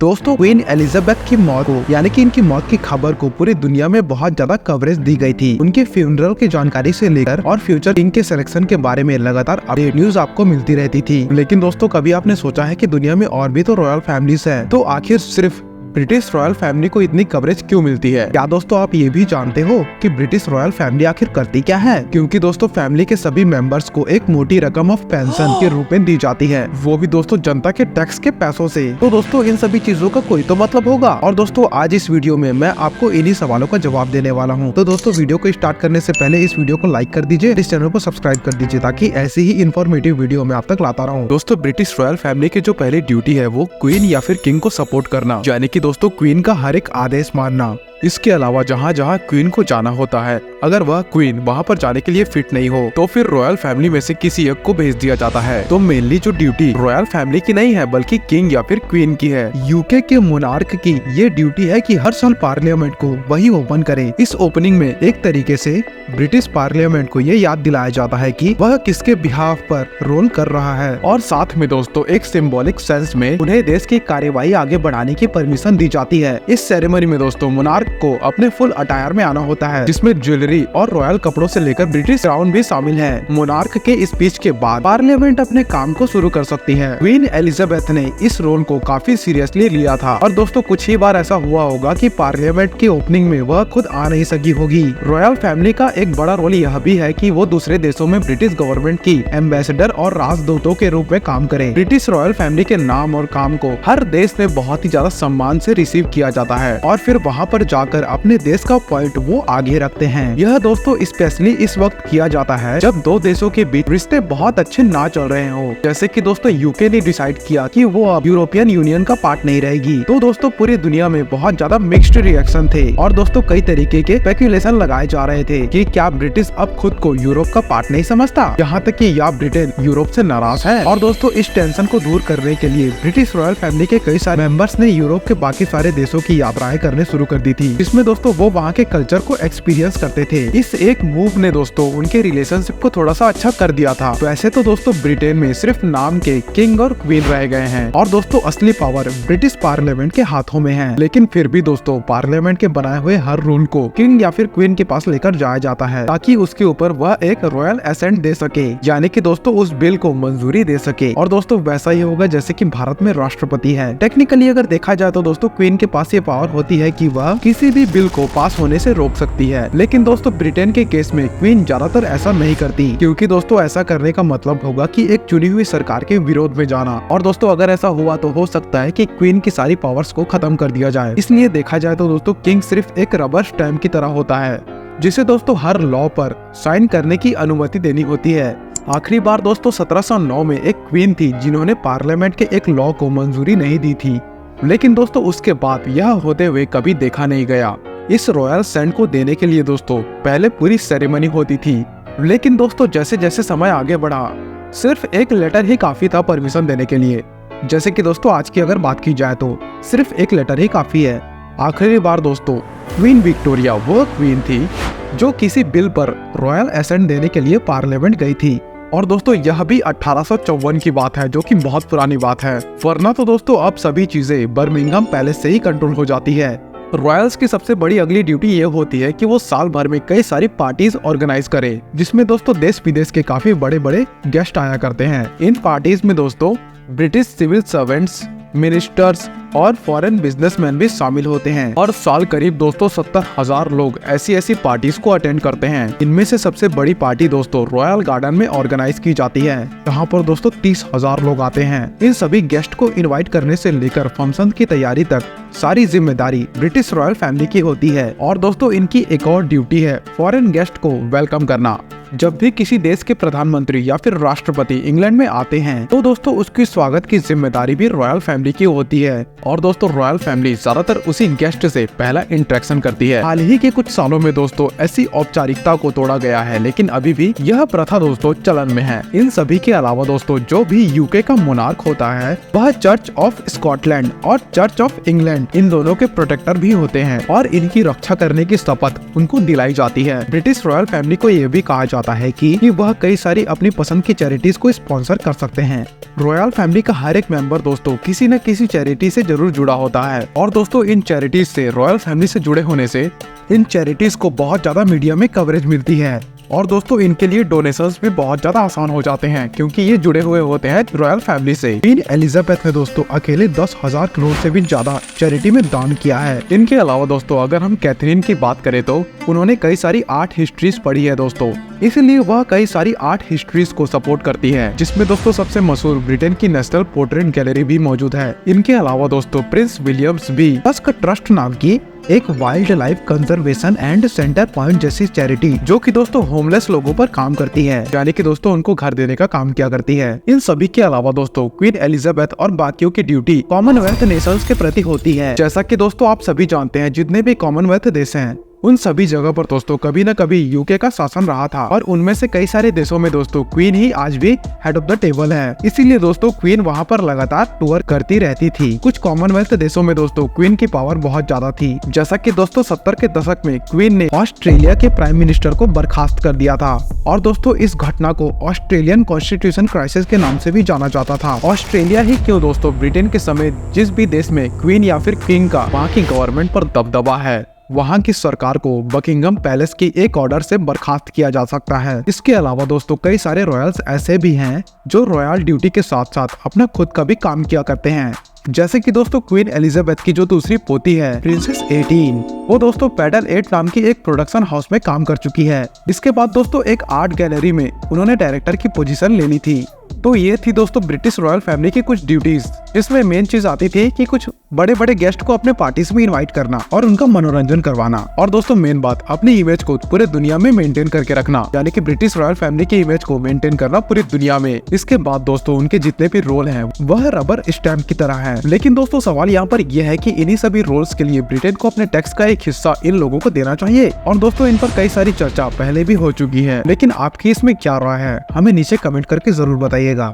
दोस्तों, queen Elizabeth की मौत को यानी कि इनकी मौत की खबर को पूरी दुनिया में बहुत ज्यादा कवरेज दी गई थी। उनके फ्यूनरल की जानकारी से लेकर और फ्यूचर किंग के सिलेक्शन के बारे में लगातार अपडेट न्यूज आपको मिलती रहती थी। लेकिन दोस्तों, कभी आपने सोचा है कि दुनिया में और भी तो रॉयल फैमिलीज है, तो आखिर सिर्फ ब्रिटिश रॉयल फैमिली को इतनी कवरेज क्यों मिलती है? क्या दोस्तों आप ये भी जानते हो कि ब्रिटिश रॉयल फैमिली आखिर करती क्या है? क्योंकि दोस्तों, फैमिली के सभी मेंबर्स को एक मोटी रकम ऑफ पेंशन के रूप में दी जाती है, वो भी दोस्तों जनता के टैक्स के पैसों से। तो दोस्तों, इन सभी चीजों का कोई तो मतलब होगा। और दोस्तों, आज इस वीडियो में मैं आपको इन्हीं सवालों का जवाब देने वाला हूँ। तो दोस्तों, वीडियो को स्टार्ट करने से पहले इस वीडियो को लाइक कर दीजिए, इस चैनल को सब्सक्राइब कर दीजिए, ताकि ऐसी ही इन्फॉर्मेटिव वीडियो मैं आप तक लाता रहूँ। दोस्तों, ब्रिटिश रॉयल फैमिली की जो पहली ड्यूटी है वो क्वीन या फिर किंग को सपोर्ट करना, यानी कि दोस्तों क्वीन का हर एक आदेश मानना। इसके अलावा जहाँ जहाँ क्वीन को जाना होता है, अगर वह क्वीन वहाँ पर जाने के लिए फिट नहीं हो तो फिर रॉयल फैमिली में से किसी एक को भेज दिया जाता है। तो मेनली जो ड्यूटी रॉयल फैमिली की नहीं है बल्कि किंग या फिर क्वीन की है। यूके के मोनार्क की ये ड्यूटी है कि हर साल पार्लियामेंट को वही ओपन करे। इस ओपनिंग में एक तरीके से ब्रिटिश पार्लियामेंट को ये याद दिलाया जाता है कि वह किसके बिहाफ पर रोल कर रहा है, और साथ में दोस्तों एक सिंबॉलिक सेंस में उन्हें देश की कार्यवाही आगे बढ़ाने की परमिशन दी जाती है। इस सेरेमनी में दोस्तों मोनार्क को अपने फुल अटायर में आना होता है, जिसमें ज्वेलरी और रॉयल कपड़ों से लेकर ब्रिटिश क्राउन भी शामिल है। मोनार्क के स्पीच के बाद पार्लियामेंट अपने काम को शुरू कर सकती है। क्वीन एलिजाबेथ ने इस रोल को काफी सीरियसली लिया था, और दोस्तों कुछ ही बार ऐसा हुआ होगा कि पार्लियामेंट की ओपनिंग में वह खुद आ नहीं सकी होगी। रॉयल फैमिली का एक बड़ा रोल यह भी है कि वो दूसरे देशों में ब्रिटिश गवर्नमेंट की एम्बेसडर और राजदूतों के रूप में काम करे। ब्रिटिश रॉयल फैमिली के नाम और काम को हर देश में बहुत ही ज्यादा सम्मान से रिसीव किया जाता है, और फिर वहाँ पर जाकर अपने देश का पॉइंट वो आगे रखते हैं। यह दोस्तों स्पेशली इस वक्त किया जाता है जब दो देशों के बीच रिश्ते बहुत अच्छे ना चल रहे हो। जैसे कि दोस्तों यूके ने डिसाइड किया कि वो अब यूरोपियन यूनियन का पार्ट नहीं रहेगी। तो दोस्तों पूरी दुनिया में बहुत ज्यादा मिक्स्ड रिएक्शन थे, और दोस्तों कई तरीके के स्पेकुलेशन लगाए जा रहे थे कि क्या ब्रिटिश अब खुद को यूरोप का पार्ट नहीं समझता, यहाँ तक कि या ब्रिटेन यूरोप से नाराज है। और दोस्तों इस टेंशन को दूर करने के लिए ब्रिटिश रॉयल फैमिली के कई सारे मेंबर्स ने यूरोप के बाकी सारे देशों की यात्राएं करने शुरू कर दी थी, जिसमें दोस्तों वो वहाँ के कल्चर को एक्सपीरियंस करते थे। इस एक मूव ने दोस्तों उनके रिलेशनशिप को थोड़ा सा अच्छा कर दिया था। वैसे तो दोस्तों ब्रिटेन में सिर्फ नाम के किंग और क्वीन रह गए हैं, और दोस्तों असली पावर ब्रिटिश पार्लियामेंट के हाथों में है। लेकिन फिर भी दोस्तों पार्लियामेंट के बनाए हुए हर रूल को किंग या फिर क्वीन के पास लेकर जाया जाता है, ताकि उसके ऊपर वह एक रॉयल एसेंट दे सके, यानी कि दोस्तों उस बिल को मंजूरी दे सके। और दोस्तों वैसा ही होगा जैसे कि भारत में राष्ट्रपति है। टेक्निकली अगर देखा जाए तो दोस्तों क्वीन के पास ये पावर होती है कि वह किसी भी बिल को पास होने से रोक सकती है। लेकिन दोस्तों ब्रिटेन के केस में क्वीन ज्यादातर ऐसा नहीं करती, क्योंकि दोस्तों ऐसा करने का मतलब होगा कि एक चुनी हुई सरकार के विरोध में जाना। और दोस्तों अगर ऐसा हुआ तो हो सकता है कि क्वीन की सारी पावर्स को खत्म कर दिया जाए। इसलिए देखा जाए तो दोस्तों किंग सिर्फ एक रबर स्टैम्प की तरह होता है, जिसे दोस्तों हर लॉ पर साइन करने की अनुमति देनी होती है। आखिरी बार दोस्तों 1709 में एक क्वीन थी जिन्होंने पार्लियामेंट के एक लॉ को मंजूरी नहीं दी थी, लेकिन दोस्तों उसके बाद यह होते हुए कभी देखा नहीं गया। इस रॉयल सेंट को देने के लिए दोस्तों पहले पूरी सेरेमनी होती थी, लेकिन दोस्तों जैसे जैसे समय आगे बढ़ा सिर्फ एक लेटर ही काफी था परमिशन देने के लिए। जैसे कि दोस्तों आज की अगर बात की जाए तो सिर्फ एक लेटर ही काफी है। आखिरी बार दोस्तों क्वीन विक्टोरिया वो क्वीन थी जो किसी बिल पर रॉयल एसेंट देने के लिए पार्लियामेंट गई थी, और दोस्तों यह भी 1854 की बात है, जो कि बहुत पुरानी बात है। वरना तो दोस्तों अब सभी चीजें बर्मिंघम पैलेस से ही कंट्रोल हो जाती है। रॉयल्स की सबसे बड़ी अगली ड्यूटी ये होती है कि वो साल भर में कई सारी पार्टीज ऑर्गेनाइज करे, जिसमें दोस्तों देश विदेश के काफी बड़े बड़े गेस्ट आया करते हैं। इन पार्टीज में दोस्तों ब्रिटिश सिविल सर्वेंट्स, मिनिस्टर्स और फॉरेन बिजनेसमैन भी शामिल होते हैं, और साल करीब दोस्तों 70,000 लोग ऐसी पार्टीज को अटेंड करते हैं। इनमें से सबसे बड़ी पार्टी दोस्तों रॉयल गार्डन में ऑर्गेनाइज की जाती है, जहाँ पर दोस्तों 30,000 लोग आते हैं। इन सभी गेस्ट को इनवाइट करने से लेकर फंक्शन की तैयारी तक सारी जिम्मेदारी ब्रिटिश रॉयल फैमिली की होती है। और दोस्तों इनकी एक और ड्यूटी है फॉरेन गेस्ट को वेलकम करना। जब भी किसी देश के प्रधानमंत्री या फिर राष्ट्रपति इंग्लैंड में आते हैं तो दोस्तों उसकी स्वागत की जिम्मेदारी भी रॉयल फैमिली की होती है, और दोस्तों रॉयल फैमिली ज्यादातर उसी गेस्ट से पहला इंटरेक्शन करती है। हाल ही के कुछ सालों में दोस्तों ऐसी औपचारिकता को तोड़ा गया है, लेकिन अभी भी यह प्रथा दोस्तों चलन में है। इन सभी के अलावा दोस्तों जो भी यूके का मोनार्क होता है वह चर्च ऑफ स्कॉटलैंड और चर्च ऑफ इंग्लैंड इन दोनों के प्रोटेक्टर भी होते हैं, और इनकी रक्षा करने की शपथ उनको दिलाई जाती है। ब्रिटिश रॉयल फैमिली को यह भी कहा चाहता है कि वह कई सारी अपनी पसंद की चैरिटीज को स्पॉन्सर कर सकते हैं। रॉयल फैमिली का हर एक मेंबर दोस्तों किसी न किसी चैरिटी से जरूर जुड़ा होता है और दोस्तों इन चैरिटीज से, रॉयल फैमिली से जुड़े होने से इन चैरिटीज को बहुत ज्यादा मीडिया में कवरेज मिलती है और दोस्तों इनके लिए डोनेशंस भी बहुत ज्यादा आसान हो जाते हैं क्योंकि ये जुड़े हुए होते हैं रॉयल फैमिली से। क्वीन एलिजाबेथ ने दोस्तों अकेले 10,000 करोड़ से भी ज्यादा चैरिटी में दान किया है। इनके अलावा दोस्तों अगर हम कैथरीन की बात करें तो उन्होंने कई सारी आर्ट हिस्ट्रीज पढ़ी है दोस्तों, इसलिए वह कई सारी आर्ट हिस्ट्रीज को सपोर्ट करती है, जिसमें दोस्तों सबसे मशहूर ब्रिटेन की नेशनल पोर्ट्रेट गैलरी भी मौजूद है। इनके अलावा दोस्तों प्रिंस विलियम्स भी टस्क ट्रस्ट नाम की एक wild life conservation and centre point जैसी चैरिटी जो कि दोस्तों होमलेस लोगों पर काम करती है, यानी कि दोस्तों उनको घर देने का काम किया करती है। इन सभी के अलावा दोस्तों क्वीन एलिजाबेथ और बाकियों की ड्यूटी कॉमनवेल्थ नेशंस के प्रति होती है। जैसा कि दोस्तों आप सभी जानते हैं जितने भी कॉमनवेल्थ देश हैं उन सभी जगह पर दोस्तों कभी न कभी यूके का शासन रहा था और उनमें से कई सारे देशों में दोस्तों क्वीन ही आज भी हेड ऑफ द टेबल है। इसीलिए दोस्तों क्वीन वहां पर लगातार टूर करती रहती थी। कुछ कॉमनवेल्थ देशों में दोस्तों क्वीन की पावर बहुत ज्यादा थी, जैसा कि दोस्तों 70 के दशक में क्वीन ने ऑस्ट्रेलिया के प्राइम मिनिस्टर को बर्खास्त कर दिया था और दोस्तों इस घटना को ऑस्ट्रेलियन कॉन्स्टिट्यूशन क्राइसिस के नाम से भी जाना जाता था। ऑस्ट्रेलिया ही क्यों दोस्तों, ब्रिटेन के समय जिस भी देश में क्वीन या फिर किंग का वहाँ की गवर्नमेंट पर दबदबा है वहाँ की सरकार को बकिंगम पैलेस की एक ऑर्डर से बर्खास्त किया जा सकता है। इसके अलावा दोस्तों कई सारे रॉयल्स ऐसे भी हैं जो रॉयल ड्यूटी के साथ साथ अपना खुद का भी काम किया करते हैं, जैसे कि दोस्तों क्वीन एलिजाबेथ की जो दूसरी पोती है प्रिंसेस 18, वो दोस्तों पेडल 8 नाम की एक प्रोडक्शन हाउस में काम कर चुकी है। इसके बाद दोस्तों एक आर्ट गैलरी में उन्होंने डायरेक्टर की पोजीशन ले ली थी। तो ये थी दोस्तों ब्रिटिश रॉयल फैमिली की कुछ ड्यूटीज, जिसमें मेन चीज आती थी कि कुछ बड़े बड़े गेस्ट को अपने पार्टीज में इनवाइट करना और उनका मनोरंजन करवाना, और दोस्तों मेन बात अपनी इमेज को पूरे दुनिया में मेंटेन करके रखना, यानी कि ब्रिटिश रॉयल फैमिली की इमेज को मेंटेन करना पूरी दुनिया में। इसके बाद दोस्तों उनके जितने भी रोल हैं वह रबर स्टैम्प की तरह है। लेकिन दोस्तों सवाल यहाँ पर यह है कि इन्हीं सभी रोल्स के लिए ब्रिटेन को अपने टैक्स का एक हिस्सा इन लोगों को देना चाहिए, और दोस्तों इन पर कई सारी चर्चा पहले भी हो चुकी है। लेकिन आपकी इसमें क्या राय है, हमें नीचे कमेंट करके जरूर बताइएगा।